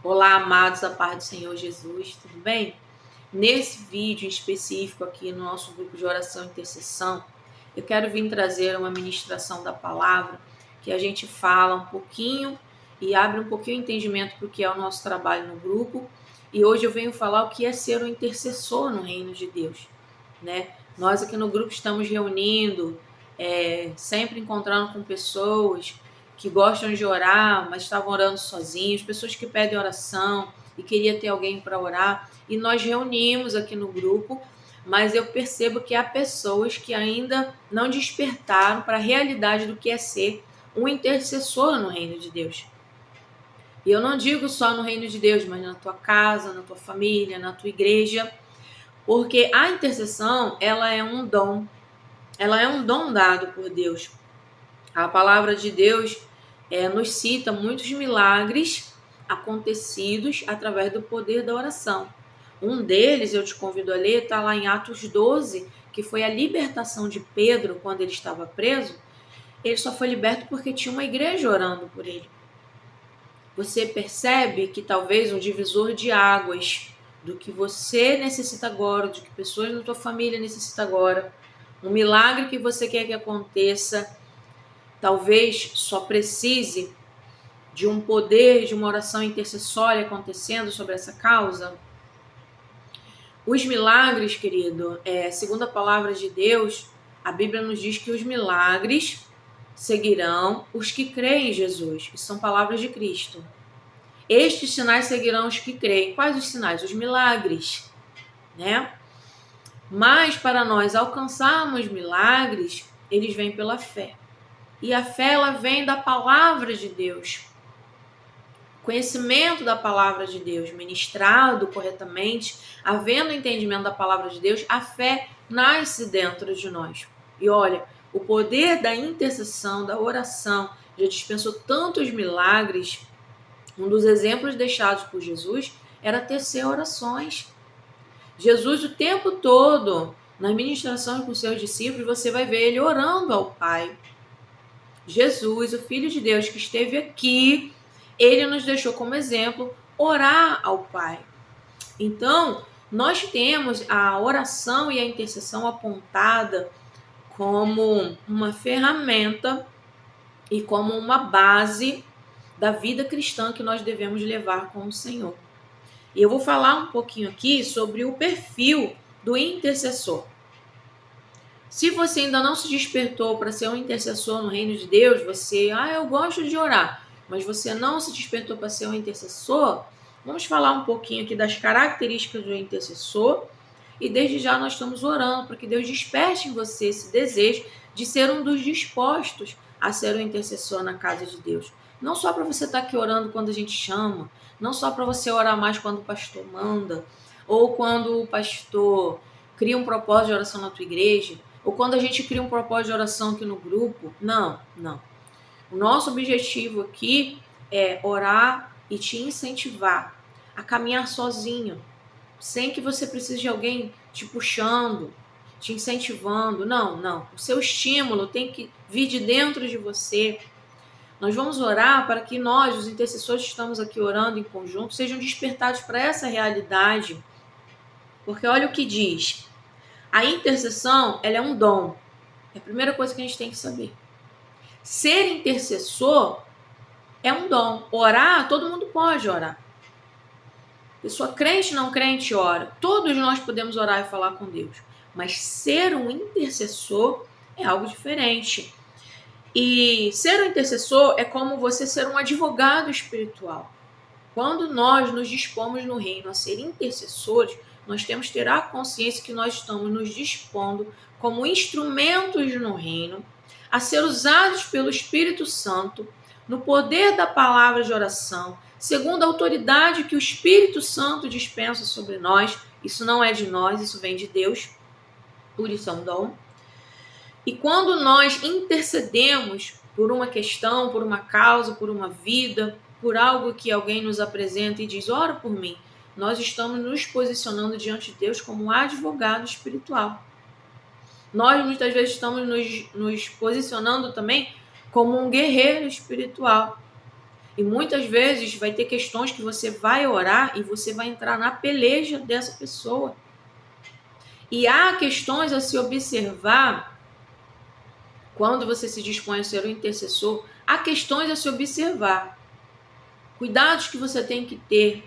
Olá, amados da paz do Senhor Jesus, tudo bem? Nesse vídeo específico aqui no nosso grupo de oração e intercessão, eu quero vir trazer uma ministração da palavra que a gente fala um pouquinho e abre um pouquinho o entendimento do que é o nosso trabalho no grupo. E hoje eu venho falar o que é ser um intercessor no reino de Deus, né? Nós aqui no grupo estamos reunindo, sempre encontrando com pessoas que gostam de orar, mas estavam orando sozinhos, pessoas que pedem oração e queria ter alguém para orar. E nós reunimos aqui no grupo, mas eu percebo que há pessoas que ainda não despertaram para a realidade do que é ser um intercessor no reino de Deus. E eu não digo só no reino de Deus, mas na tua casa, na tua família, na tua igreja, porque a intercessão, ela é um dom dado por Deus. A palavra de Deus nos cita muitos milagres acontecidos através do poder da oração. Um deles, eu te convido a ler, está lá em Atos 12, que foi a libertação de Pedro quando ele estava preso. Ele só foi liberto porque tinha uma igreja orando por ele. Você percebe que talvez um divisor de águas do que você necessita agora, do que pessoas na tua família necessitam agora, um milagre que você quer que aconteça, talvez só precise de um poder, de uma oração intercessória acontecendo sobre essa causa. Os milagres, querido, segundo a palavra de Deus, a Bíblia nos diz que os milagres seguirão os que creem em Jesus. Isso são palavras de Cristo. Estes sinais seguirão os que creem. Quais os sinais? Os milagres, né? Mas para nós alcançarmos milagres, eles vêm pela fé. E a fé, ela vem da palavra de Deus. Conhecimento da palavra de Deus, ministrado corretamente, havendo entendimento da palavra de Deus, a fé nasce dentro de nós. E olha, o poder da intercessão, da oração, já dispensou tantos milagres. Um dos exemplos deixados por Jesus era tecer orações. Jesus, o tempo todo, na ministração com seus discípulos, você vai ver ele orando ao Pai. Jesus, o Filho de Deus que esteve aqui, ele nos deixou como exemplo orar ao Pai. Então, nós temos a oração e a intercessão apontada como uma ferramenta e como uma base da vida cristã que nós devemos levar com o Senhor. E eu vou falar um pouquinho aqui sobre o perfil do intercessor. Se você ainda não se despertou para ser um intercessor no reino de Deus, eu gosto de orar, mas você não se despertou para ser um intercessor, vamos falar um pouquinho aqui das características do intercessor e desde já nós estamos orando para que Deus desperte em você esse desejo de ser um dos dispostos a ser um intercessor na casa de Deus. Não só para você estar aqui orando quando a gente chama, não só para você orar mais quando o pastor manda, ou quando o pastor cria um propósito de oração na tua igreja, ou quando a gente cria um propósito de oração aqui no grupo. Não. O nosso objetivo aqui é orar e te incentivar a caminhar sozinho, sem que você precise de alguém te puxando, te incentivando. Não. O seu estímulo tem que vir de dentro de você. Nós vamos orar para que nós, os intercessores que estamos aqui orando em conjunto, sejam despertados para essa realidade. Porque olha o que diz. A intercessão, ela é um dom. É a primeira coisa que a gente tem que saber. Ser intercessor é um dom. Orar, todo mundo pode orar. Pessoa crente, não crente, ora. Todos nós podemos orar e falar com Deus. Mas ser um intercessor é algo diferente. E ser um intercessor é como você ser um advogado espiritual. Quando nós nos dispomos no reino a ser intercessores, nós temos que ter a consciência que nós estamos nos dispondo como instrumentos no reino a ser usados pelo Espírito Santo no poder da palavra de oração, segundo a autoridade que o Espírito Santo dispensa sobre nós. Isso não é de nós, isso vem de Deus, por isso é um dom. E quando nós intercedemos por uma questão, por uma causa, por uma vida, por algo que alguém nos apresenta e diz, ora por mim, nós estamos nos posicionando diante de Deus como um advogado espiritual. Nós muitas vezes estamos nos posicionando também como um guerreiro espiritual. E muitas vezes vai ter questões que você vai orar e você vai entrar na peleja dessa pessoa. E há questões a se observar quando você se dispõe a ser um intercessor. Há questões a se observar. Cuidados que você tem que ter.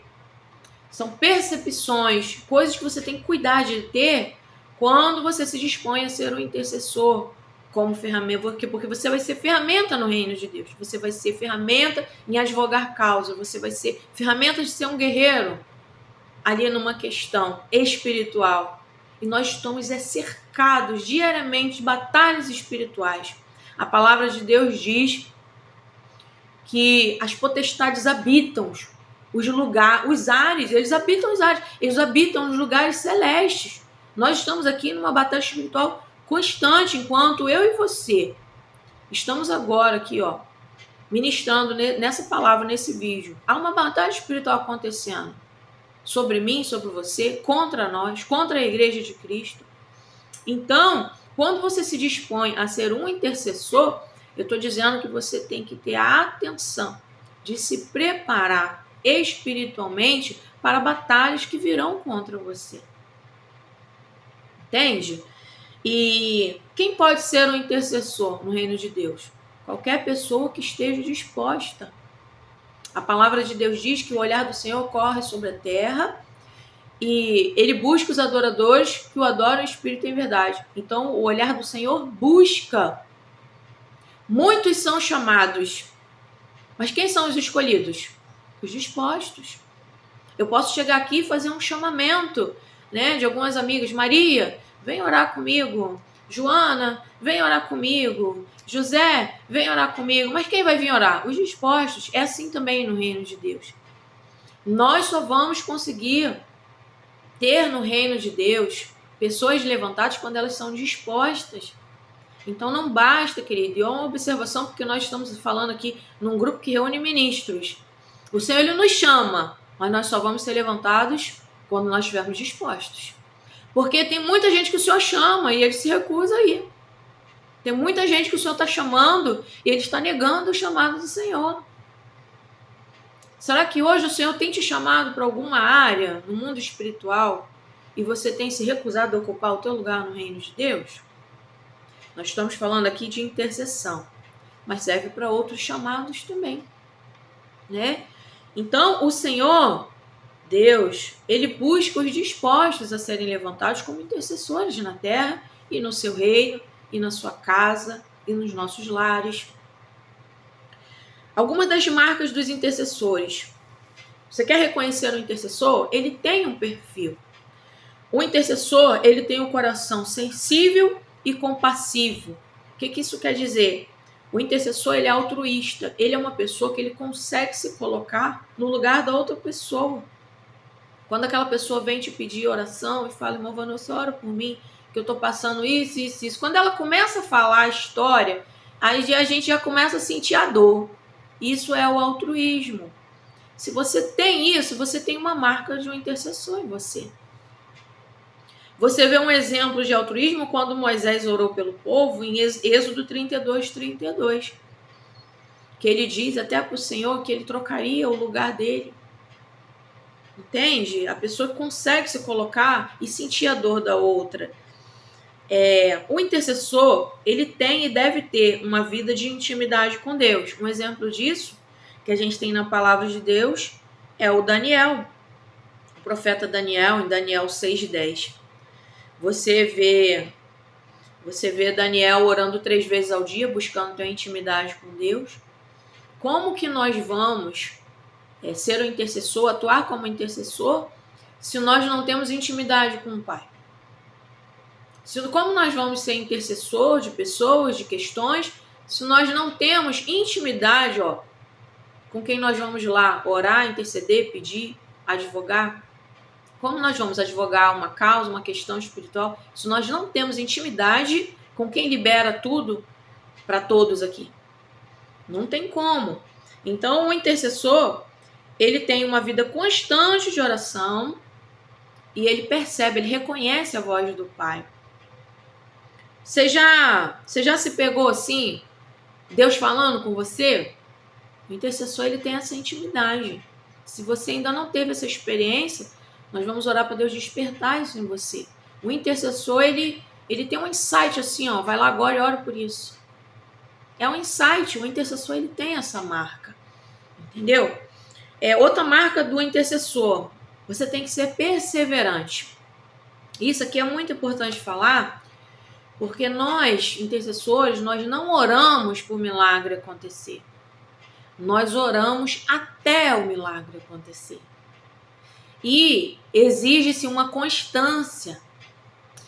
São percepções, coisas que você tem que cuidar de ter quando você se dispõe a ser um intercessor como ferramenta, porque você vai ser ferramenta no reino de Deus. Você vai ser ferramenta em advogar causa. Você vai ser ferramenta de ser um guerreiro ali numa questão espiritual. E nós estamos cercados diariamente de batalhas espirituais. A palavra de Deus diz que as potestades habitam os lugares, os ares, eles habitam os ares, eles habitam os lugares celestes. Nós estamos aqui numa batalha espiritual constante, enquanto eu e você estamos agora aqui, ministrando nessa palavra, nesse vídeo. Há uma batalha espiritual acontecendo sobre mim, sobre você, contra nós, contra a igreja de Cristo. Então, quando você se dispõe a ser um intercessor, eu estou dizendo que você tem que ter a atenção de se preparar espiritualmente para batalhas que virão contra você. Entende? E quem pode ser um intercessor no reino de Deus? Qualquer pessoa que esteja disposta. A palavra de Deus diz que o olhar do Senhor corre sobre a terra e ele busca os adoradores que o adoram em espírito e em verdade. Então, o olhar do Senhor busca. Muitos são chamados, mas quem são os escolhidos? Os dispostos. Eu posso chegar aqui e fazer um chamamento, né, de algumas amigas. Maria, vem orar comigo. Joana, vem orar comigo. José, vem orar comigo. Mas quem vai vir orar? Os dispostos. É assim também no reino de Deus. Nós só vamos conseguir ter no reino de Deus pessoas levantadas quando elas são dispostas. Então não basta, querido, e é uma observação, porque nós estamos falando aqui num grupo que reúne ministros. O Senhor, Ele nos chama, mas nós só vamos ser levantados quando nós estivermos dispostos. Porque tem muita gente que o Senhor chama e Ele se recusa a ir. Tem muita gente que o Senhor está chamando e Ele está negando o chamado do Senhor. Será que hoje o Senhor tem te chamado para alguma área no mundo espiritual e você tem se recusado a ocupar o teu lugar no reino de Deus? Nós estamos falando aqui de intercessão, mas serve para outros chamados também, né? Então, o Senhor, Deus, Ele busca os dispostos a serem levantados como intercessores na terra e no seu reino, e na sua casa, e nos nossos lares. Algumas das marcas dos intercessores. Você quer reconhecer o intercessor? Ele tem um perfil. O intercessor, ele tem um coração sensível e compassivo. O que isso quer dizer? O intercessor, ele é altruísta. Ele é uma pessoa que ele consegue se colocar no lugar da outra pessoa. Quando aquela pessoa vem te pedir oração e fala, irmão Vanessa, ora por mim, que eu estou passando isso, isso, isso. Quando ela começa a falar a história, aí a gente já começa a sentir a dor. Isso é o altruísmo. Se você tem isso, você tem uma marca de um intercessor em você. Você vê um exemplo de altruísmo quando Moisés orou pelo povo em Êxodo 32:32. Que ele diz até para o Senhor que ele trocaria o lugar dele. Entende? A pessoa consegue se colocar e sentir a dor da outra. O intercessor, ele tem e deve ter uma vida de intimidade com Deus. Um exemplo disso, que a gente tem na palavra de Deus, é o Daniel. O profeta Daniel, em Daniel 6:10. Você vê Daniel orando 3 vezes ao dia, buscando ter intimidade com Deus. Como que nós vamos ser um intercessor, atuar como intercessor, se nós não temos intimidade com o Pai? Como nós vamos ser intercessor de pessoas, de questões, se nós não temos intimidade com quem nós vamos lá orar, interceder, pedir, advogar? Como nós vamos advogar uma causa, uma questão espiritual, se nós não temos intimidade com quem libera tudo para todos aqui? Não tem como. Então, o intercessor, ele tem uma vida constante de oração e ele percebe, ele reconhece a voz do Pai. Você já se pegou assim, Deus falando com você? O intercessor, ele tem essa intimidade. Se você ainda não teve essa experiência, nós vamos orar para Deus despertar isso em você. O intercessor, ele tem um insight assim, ó, vai lá agora e ora por isso. É um insight, o intercessor, ele tem essa marca. Entendeu? Outra marca do intercessor, você tem que ser perseverante. Isso aqui é muito importante falar, porque nós, intercessores, nós não oramos por milagre acontecer. Nós oramos até o milagre acontecer. E exige-se uma constância.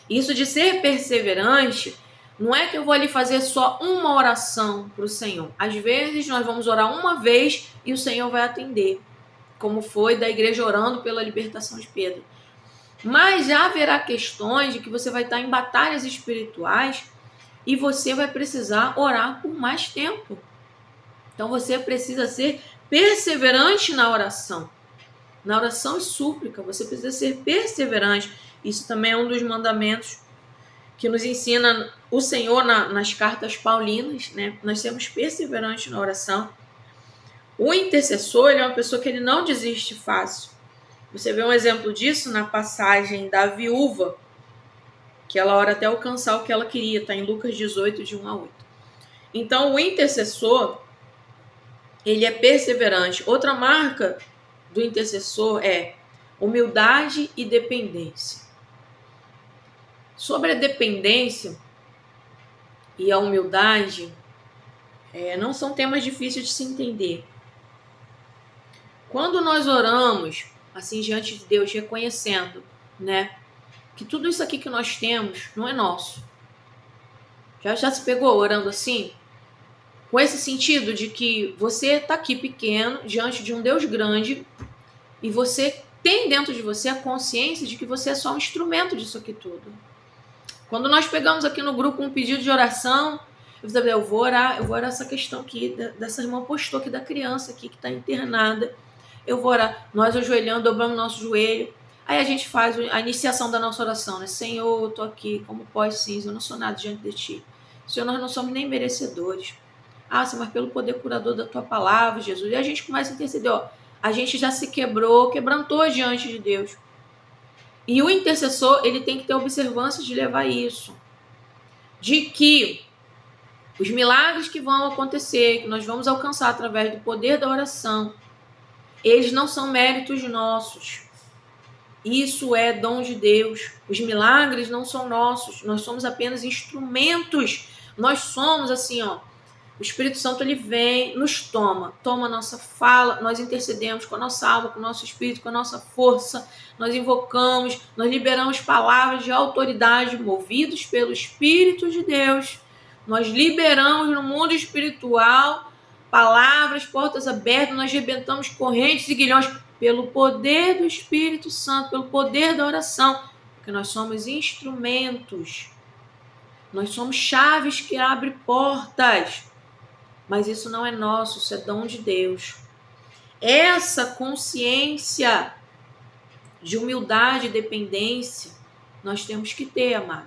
Isso de ser perseverante, não é que eu vou ali fazer só uma oração para o Senhor. Às vezes nós vamos orar uma vez e o Senhor vai atender, como foi da igreja orando pela libertação de Pedro. Mas já haverá questões de que você vai estar em batalhas espirituais e você vai precisar orar por mais tempo. Então você precisa ser perseverante na oração. Na oração e súplica, você precisa ser perseverante. Isso também é um dos mandamentos que nos ensina o Senhor nas cartas paulinas, né? Nós sermos perseverantes na oração. O intercessor, ele é uma pessoa que ele não desiste fácil. Você vê um exemplo disso na passagem da viúva, que ela ora até alcançar o que ela queria, está em Lucas 18, de 1 a 8. Então, o intercessor, ele é perseverante. Outra marca do intercessor é humildade e dependência. Sobre a dependência e a humildade, não são temas difíceis de se entender. Quando nós oramos assim diante de Deus, reconhecendo, né, que tudo isso aqui que nós temos não é nosso. Já se pegou orando assim? Com esse sentido de que você está aqui pequeno, diante de um Deus grande, e você tem dentro de você a consciência de que você é só um instrumento disso aqui tudo. Quando nós pegamos aqui no grupo um pedido de oração, eu vou orar essa questão aqui, dessa irmã postou aqui da criança aqui que está internada. Eu vou orar, nós ajoelhando, dobrando o nosso joelho. Aí a gente faz a iniciação da nossa oração, né? Senhor, eu estou aqui como pós-cinza, eu não sou nada diante de ti. Senhor, nós não somos nem merecedores. Senhor, mas pelo poder curador da tua palavra, Jesus. E a gente começa a interceder, ó. A gente já se quebrantou diante de Deus. E o intercessor, ele tem que ter observância de levar isso. De que os milagres que vão acontecer, que nós vamos alcançar através do poder da oração, eles não são méritos nossos. Isso é dom de Deus. Os milagres não são nossos. Nós somos apenas instrumentos. Nós somos assim, ó. O Espírito Santo, ele vem, nos toma a nossa fala, nós intercedemos com a nossa alma, com o nosso espírito, com a nossa força, nós invocamos, nós liberamos palavras de autoridade, movidos pelo Espírito de Deus. Nós liberamos no mundo espiritual palavras, portas abertas, nós rebentamos correntes e guilhões pelo poder do Espírito Santo, pelo poder da oração, porque nós somos instrumentos, nós somos chaves que abrem portas. Mas isso não é nosso, isso é dom de Deus. Essa consciência de humildade e dependência nós temos que ter, amado.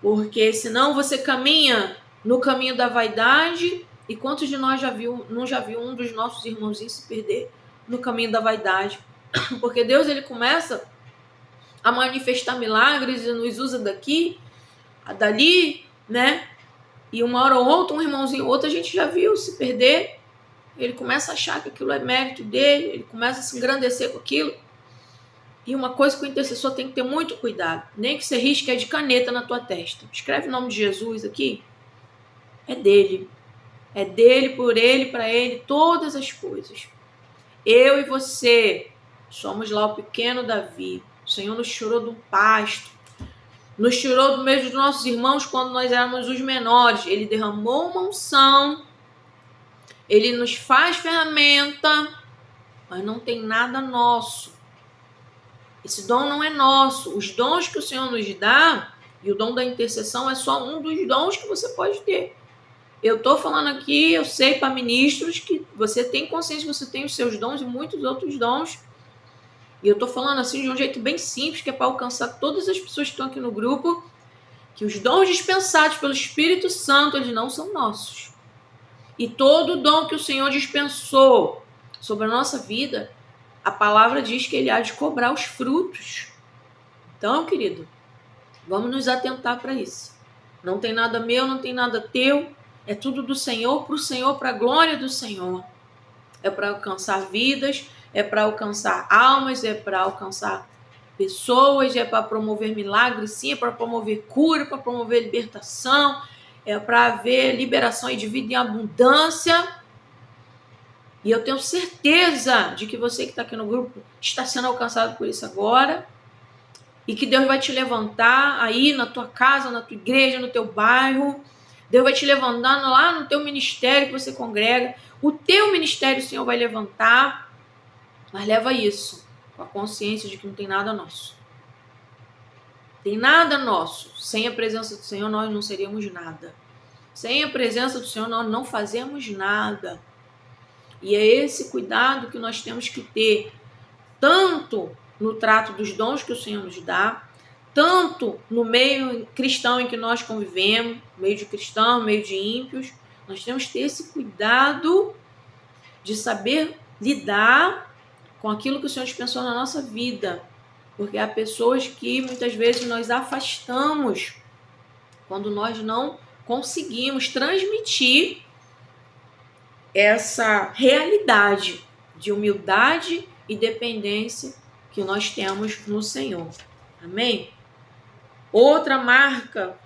Porque senão você caminha no caminho da vaidade. E quantos de nós não já viu um dos nossos irmãozinhos se perder no caminho da vaidade? Porque Deus, ele começa a manifestar milagres e nos usa daqui, dali, né? E uma hora ou outra, um irmãozinho ou outro, a gente já viu se perder. Ele começa a achar que aquilo é mérito dele, ele começa a se engrandecer com aquilo. E uma coisa que o intercessor tem que ter muito cuidado, nem que você risque de caneta na tua testa. Escreve o nome de Jesus aqui. É dele. É dele, por ele, para ele, todas as coisas. Eu e você somos lá o pequeno Davi. O Senhor nos tirou do pasto. Nos tirou do meio dos nossos irmãos quando nós éramos os menores. Ele derramou uma unção. Ele nos faz ferramenta. Mas não tem nada nosso. Esse dom não é nosso. Os dons que o Senhor nos dá, e o dom da intercessão é só um dos dons que você pode ter. Eu estou falando aqui, eu sei para ministros que você tem consciência que você tem os seus dons e muitos outros dons. E eu estou falando assim de um jeito bem simples, que é para alcançar todas as pessoas que estão aqui no grupo, que os dons dispensados pelo Espírito Santo, eles não são nossos. E todo dom que o Senhor dispensou sobre a nossa vida, a palavra diz que ele há de cobrar os frutos. Então, querido, vamos nos atentar para isso. Não tem nada meu, não tem nada teu. É tudo do Senhor, para o Senhor, para a glória do Senhor. É para alcançar vidas, é para alcançar almas, é para alcançar pessoas, é para promover milagres, sim, é para promover cura, para promover libertação, é para haver liberação de vida em abundância. E eu tenho certeza de que você que está aqui no grupo está sendo alcançado por isso agora. E que Deus vai te levantar aí na tua casa, na tua igreja, no teu bairro. Deus vai te levantar lá no teu ministério que você congrega. O teu ministério o Senhor vai levantar. Mas leva isso com a consciência de que não tem nada nosso. Tem nada nosso. Sem a presença do Senhor nós não seríamos nada. Sem a presença do Senhor nós não fazemos nada. E é esse cuidado que nós temos que ter, tanto no trato dos dons que o Senhor nos dá, tanto no meio cristão em que nós convivemos, meio de cristão, meio de ímpios. Nós temos que ter esse cuidado de saber lidar com aquilo que o Senhor dispensou na nossa vida. Porque há pessoas que muitas vezes nós afastamos quando nós não conseguimos transmitir essa realidade de humildade e dependência que nós temos no Senhor. Amém? Outra marca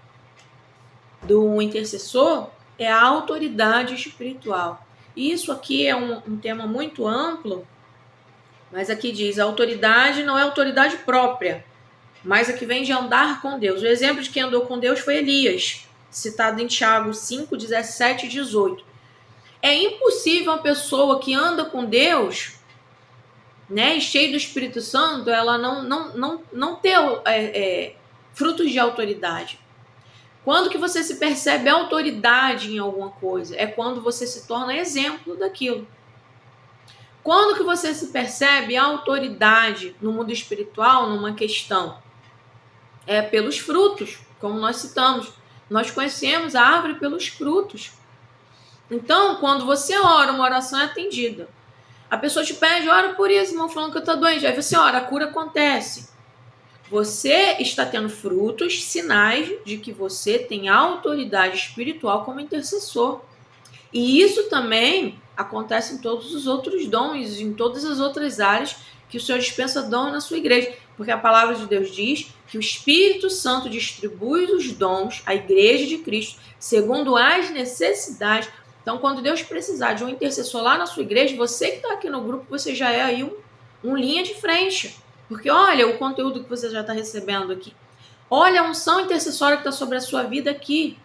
do intercessor é a autoridade espiritual. E isso aqui é um tema muito amplo, mas aqui diz, a autoridade não é autoridade própria, mas a que vem de andar com Deus. O exemplo de quem andou com Deus foi Elias, citado em Tiago 5, 17 e 18. É impossível uma pessoa que anda com Deus, né, e cheia do Espírito Santo, ela não ter frutos de autoridade. Quando que você se percebe autoridade em alguma coisa? É quando você se torna exemplo daquilo. Quando que você se percebe autoridade no mundo espiritual, numa questão? É pelos frutos, como nós citamos. Nós conhecemos a árvore pelos frutos. Então, quando você ora, uma oração é atendida. A pessoa te pede, ora por isso, irmão, falando que eu estou doente. Aí você ora, a cura acontece. Você está tendo frutos, sinais de que você tem autoridade espiritual como intercessor. E isso também acontece em todos os outros dons, em todas as outras áreas que o Senhor dispensa dom na sua igreja. Porque a palavra de Deus diz que o Espírito Santo distribui os dons à igreja de Cristo, segundo as necessidades. Então, quando Deus precisar de um intercessor lá na sua igreja, você que está aqui no grupo, você já é aí um linha de frente. Porque olha o conteúdo que você já está recebendo aqui. Olha a unção intercessória que está sobre a sua vida aqui,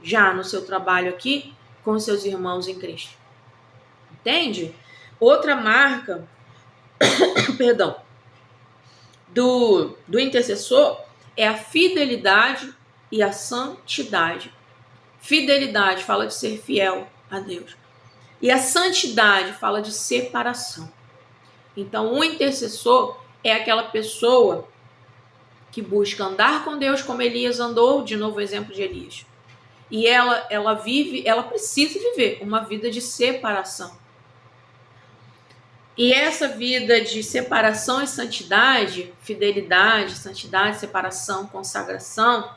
já no seu trabalho aqui, com os seus irmãos em Cristo. Entende? Outra marca, perdão, do intercessor é a fidelidade e a santidade. Fidelidade fala de ser fiel a Deus. E a santidade fala de separação. Então, o intercessor é aquela pessoa que busca andar com Deus como Elias andou, de novo o exemplo de Elias. E ela precisa viver uma vida de separação. E essa vida de separação e santidade, fidelidade, santidade, separação, consagração,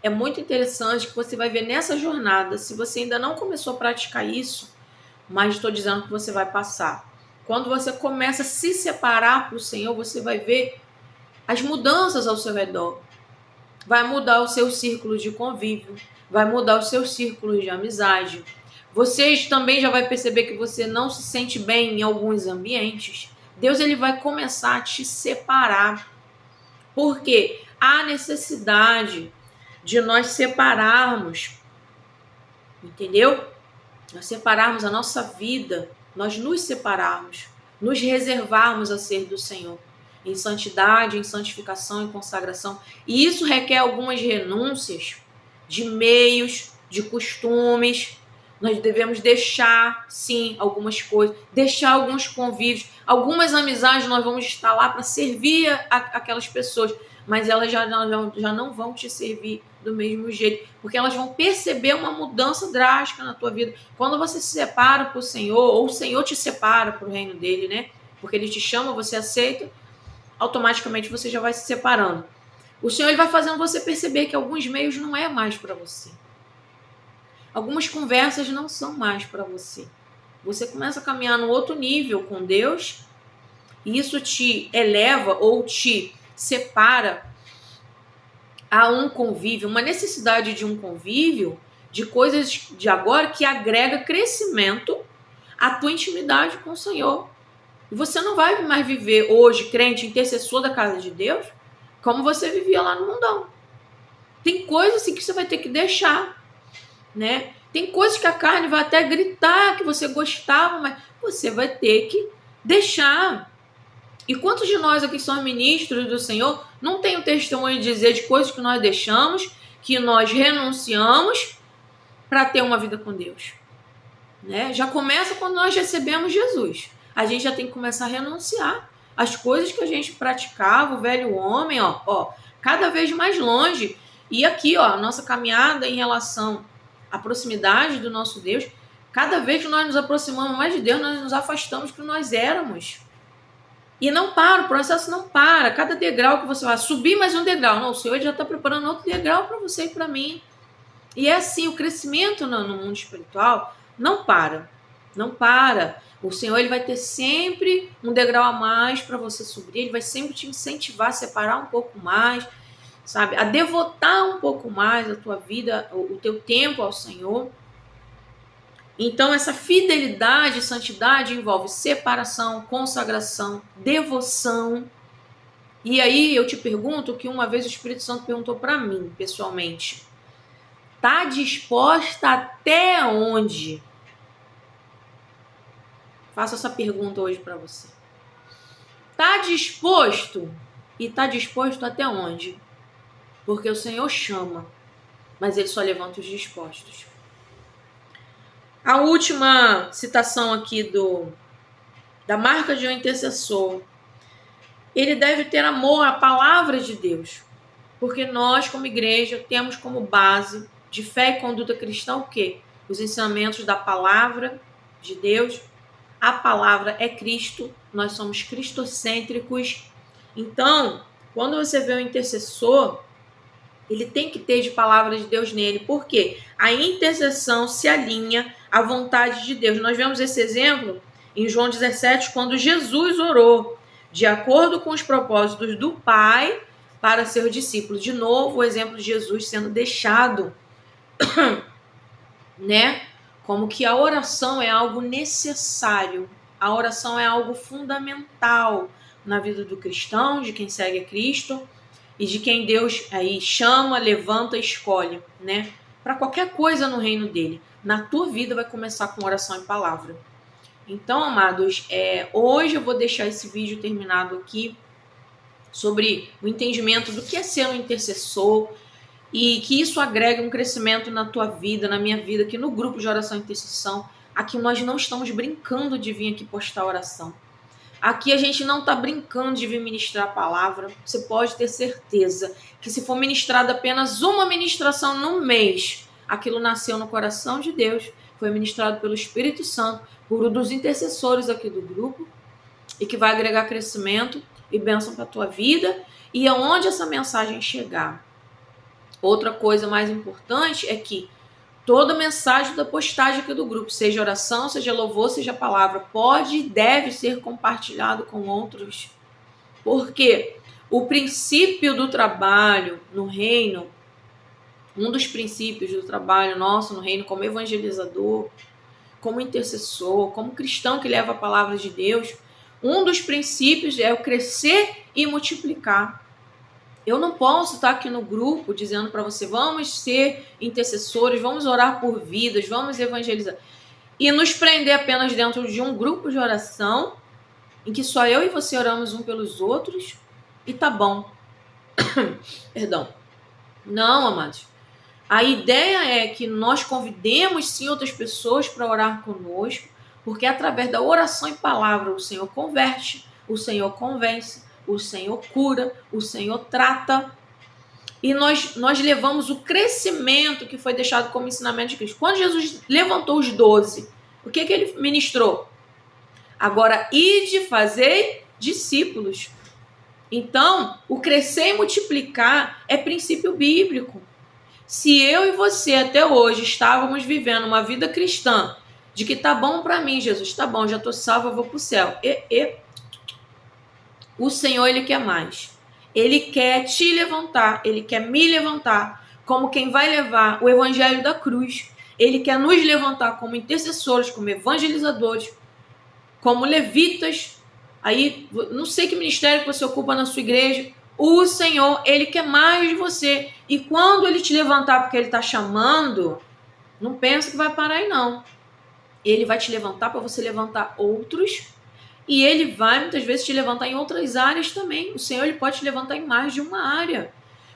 é muito interessante que você vai ver nessa jornada. Se você ainda não começou a praticar isso, mas estou dizendo que você vai passar. Quando você começa a se separar para o Senhor, você vai ver as mudanças ao seu redor. Vai mudar o seu círculo de convívio, vai mudar os seus círculos de amizade. Você também já vai perceber que você não se sente bem em alguns ambientes. Deus ele vai começar a te separar. Porque há necessidade de nós separarmos, entendeu? Nós separarmos a nossa vida, nós nos separarmos, nos reservarmos a ser do Senhor, em santidade, em santificação, em consagração. E isso requer algumas renúncias de meios, de costumes. Nós devemos deixar, sim, algumas coisas, deixar alguns convívios, algumas amizades nós vamos estar lá para servir aquelas pessoas, mas elas já não vão te servir do mesmo jeito, porque elas vão perceber uma mudança drástica na tua vida. Quando você se separa para o Senhor, ou o Senhor te separa para o reino dele, né? Porque ele te chama, você aceita, automaticamente você já vai se separando. O Senhor ele vai fazendo você perceber que alguns meios não é mais para você. Algumas conversas não são mais para você. Você começa a caminhar no outro nível com Deus, e isso te eleva ou te separa a um convívio, uma necessidade de um convívio, de coisas de agora que agrega crescimento à tua intimidade com o Senhor. E você não vai mais viver hoje, crente, intercessor da casa de Deus, como você vivia lá no mundão. Tem coisas assim que você vai ter que deixar, né? Tem coisas que a carne vai até gritar que você gostava, mas você vai ter que deixar. E quantos de nós aqui somos ministros do Senhor não tem o testemunho de dizer de coisas que nós deixamos, que nós renunciamos para ter uma vida com Deus? Né? Já começa quando nós recebemos Jesus. A gente já tem que começar a renunciar às coisas que a gente praticava, o velho homem, ó, cada vez mais longe. E aqui, ó, a nossa caminhada em relação à proximidade do nosso Deus, cada vez que nós nos aproximamos mais de Deus, nós nos afastamos do que nós éramos. E não para, o processo não para. Cada degrau que você vai subir mais um degrau. Não, o Senhor já está preparando outro degrau para você e para mim. E é assim, o crescimento no mundo espiritual não para. Não para. O Senhor ele vai ter sempre um degrau a mais para você subir. Ele vai sempre te incentivar a separar um pouco mais, sabe? A devotar um pouco mais a tua vida, o teu tempo ao Senhor. Então, essa fidelidade e santidade envolve separação, consagração, devoção. E aí eu te pergunto que uma vez o Espírito Santo perguntou para mim, pessoalmente: tá disposta até onde? Faço essa pergunta hoje para você. Tá disposto? E tá disposto até onde? Porque o Senhor chama, mas ele só levanta os dispostos. A última citação aqui da marca de um intercessor. Ele deve ter amor à palavra de Deus. Porque nós, como igreja, temos como base de fé e conduta cristã o quê? Os ensinamentos da palavra de Deus. A palavra é Cristo. Nós somos cristocêntricos. Então, quando você vê um intercessor, ele tem que ter de palavra de Deus nele. Por quê? A intercessão se alinha à vontade de Deus. Nós vemos esse exemplo em João 17, quando Jesus orou de acordo com os propósitos do Pai para seus discípulos. De novo, o exemplo de Jesus sendo deixado, né? Como que a oração é algo necessário. A oração é algo fundamental na vida do cristão, de quem segue a Cristo e de quem Deus aí chama, levanta, escolhe, né? Para qualquer coisa no reino dele. Na tua vida vai começar com oração e palavra. Então, amados, hoje eu vou deixar esse vídeo terminado aqui sobre o entendimento do que é ser um intercessor e que isso agrega um crescimento na tua vida, na minha vida, aqui no grupo de oração e intercessão. Aqui nós não estamos brincando de vir aqui postar oração. Aqui a gente não está brincando de vir ministrar a palavra. Você pode ter certeza que se for ministrada apenas uma ministração no mês, aquilo nasceu no coração de Deus, foi ministrado pelo Espírito Santo, por um dos intercessores aqui do grupo, e que vai agregar crescimento e bênção para a tua vida. E aonde essa mensagem chegar. Outra coisa mais importante é que toda mensagem da postagem aqui do grupo, seja oração, seja louvor, seja palavra, pode e deve ser compartilhado com outros. Porque o princípio do trabalho no reino, um dos princípios do trabalho nosso no reino como evangelizador, como intercessor, como cristão que leva a palavra de Deus, um dos princípios é o crescer e multiplicar. Eu não posso estar aqui no grupo dizendo para você, vamos ser intercessores, vamos orar por vidas, vamos evangelizar. E nos prender apenas dentro de um grupo de oração, em que só eu e você oramos um pelos outros, e tá bom. Perdão. Não, amados. A ideia é que nós convidemos sim outras pessoas para orar conosco, porque através da oração e palavra o Senhor converte, o Senhor convence, o Senhor cura, o Senhor trata. E nós levamos o crescimento que foi deixado como ensinamento de Cristo. Quando Jesus levantou os 12, o que ele ministrou? Agora, ide fazer discípulos. Então, o crescer e multiplicar é princípio bíblico. Se eu e você até hoje estávamos vivendo uma vida cristã, de que tá bom para mim, Jesus, tá bom, já tô salvo, eu vou pro céu. O Senhor, Ele quer mais. Ele quer te levantar, Ele quer me levantar como quem vai levar o evangelho da cruz. Ele quer nos levantar como intercessores, como evangelizadores, como levitas. Aí, não sei que ministério que você ocupa na sua igreja. O Senhor, Ele quer mais de você. E quando Ele te levantar porque Ele está chamando, não pensa que vai parar aí, não. Ele vai te levantar para você levantar outros. E Ele vai, muitas vezes, te levantar em outras áreas também. O Senhor, Ele pode te levantar em mais de uma área.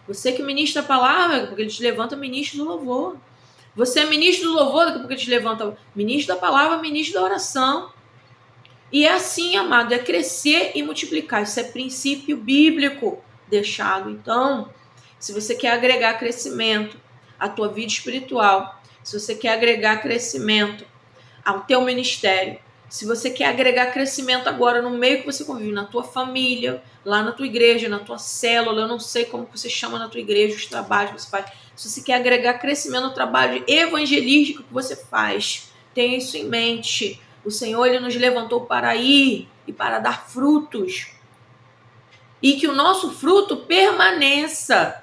Você que ministra a palavra, porque Ele te levanta ministro do louvor. Você é ministro do louvor, daqui a pouco Ele te levanta ministro da palavra, ministro da oração. E é assim, amado, é crescer e multiplicar. Isso é princípio bíblico deixado. Então, se você quer agregar crescimento à tua vida espiritual, se você quer agregar crescimento ao teu ministério, se você quer agregar crescimento agora no meio que você convive, na tua família, lá na tua igreja, na tua célula, eu não sei como você chama na tua igreja, os trabalhos que você faz. Se você quer agregar crescimento no trabalho evangelístico que você faz, tenha isso em mente. O Senhor, Ele nos levantou para ir e para dar frutos. E que o nosso fruto permaneça.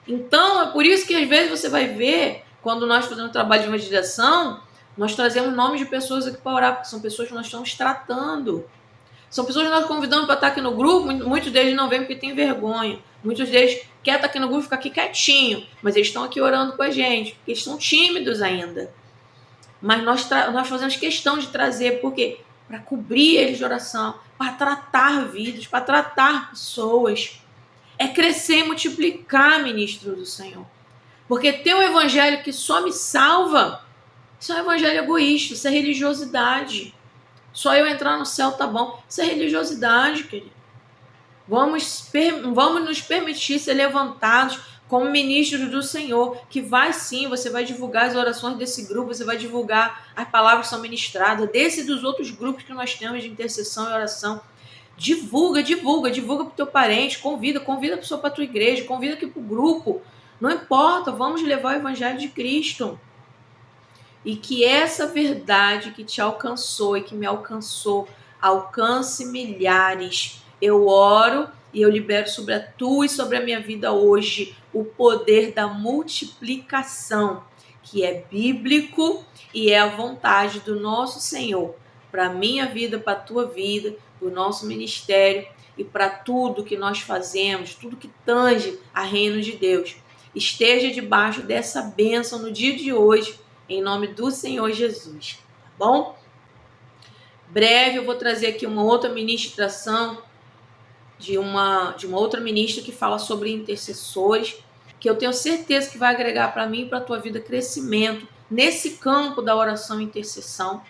Então, é por isso que às vezes você vai ver, quando nós fazemos trabalho de evangelização, nós trazemos nomes de pessoas aqui para orar, porque são pessoas que nós estamos tratando. São pessoas que nós convidamos para estar aqui no grupo, muitos deles não vêm porque têm vergonha. Muitos deles querem estar aqui no grupo e ficar aqui quietinho, mas eles estão aqui orando com a gente, porque eles são tímidos ainda. Mas nós fazemos questão de trazer, porque para cobrir eles de oração, para tratar vidas, para tratar pessoas. É crescer e multiplicar, ministro do Senhor. Porque ter um evangelho que só me salva, isso é um evangelho egoísta, isso é religiosidade. Só eu entrar no céu tá bom. Isso é religiosidade, querido. Vamos nos permitir ser levantados como ministros do Senhor, que vai sim, você vai divulgar as orações desse grupo, você vai divulgar as palavras que são ministradas, desse e dos outros grupos que nós temos de intercessão e oração. Divulga pro teu parente, convida a pessoa para tua igreja, convida aqui pro grupo. Não importa, vamos levar o evangelho de Cristo. E que essa verdade que te alcançou e que me alcançou, alcance milhares. Eu oro e eu libero sobre a tua e sobre a minha vida hoje o poder da multiplicação, que é bíblico e é a vontade do nosso Senhor para a minha vida, para a tua vida, para o nosso ministério e para tudo que nós fazemos, tudo que tange a reino de Deus. Esteja debaixo dessa bênção no dia de hoje, em nome do Senhor Jesus, tá bom? Breve eu vou trazer aqui uma outra ministração de uma outra ministra que fala sobre intercessores, que eu tenho certeza que vai agregar para mim e para a tua vida crescimento nesse campo da oração e intercessão.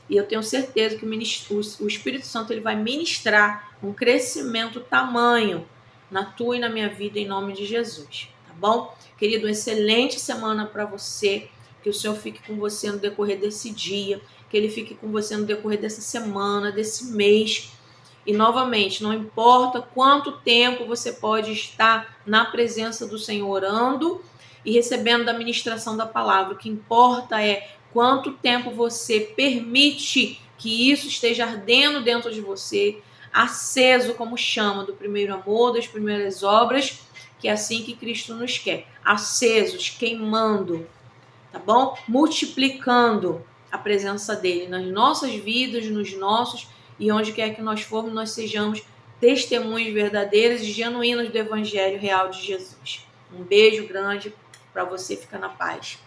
E eu tenho certeza que o Espírito Santo ele vai ministrar um crescimento tamanho na tua e na minha vida em nome de Jesus, tá bom? Querido, uma excelente semana para você. Que o Senhor fique com você no decorrer desse dia, que Ele fique com você no decorrer dessa semana, desse mês. E, novamente, não importa quanto tempo você pode estar na presença do Senhor orando e recebendo da ministração da palavra. O que importa é quanto tempo você permite que isso esteja ardendo dentro de você, aceso, como chama, do primeiro amor, das primeiras obras, que é assim que Cristo nos quer. Acesos, queimando, tá bom? Multiplicando a presença dele nas nossas vidas, nos nossos, e onde quer que nós formos, nós sejamos testemunhos verdadeiros e genuínos do Evangelho real de Jesus. Um beijo grande para você, fica na paz.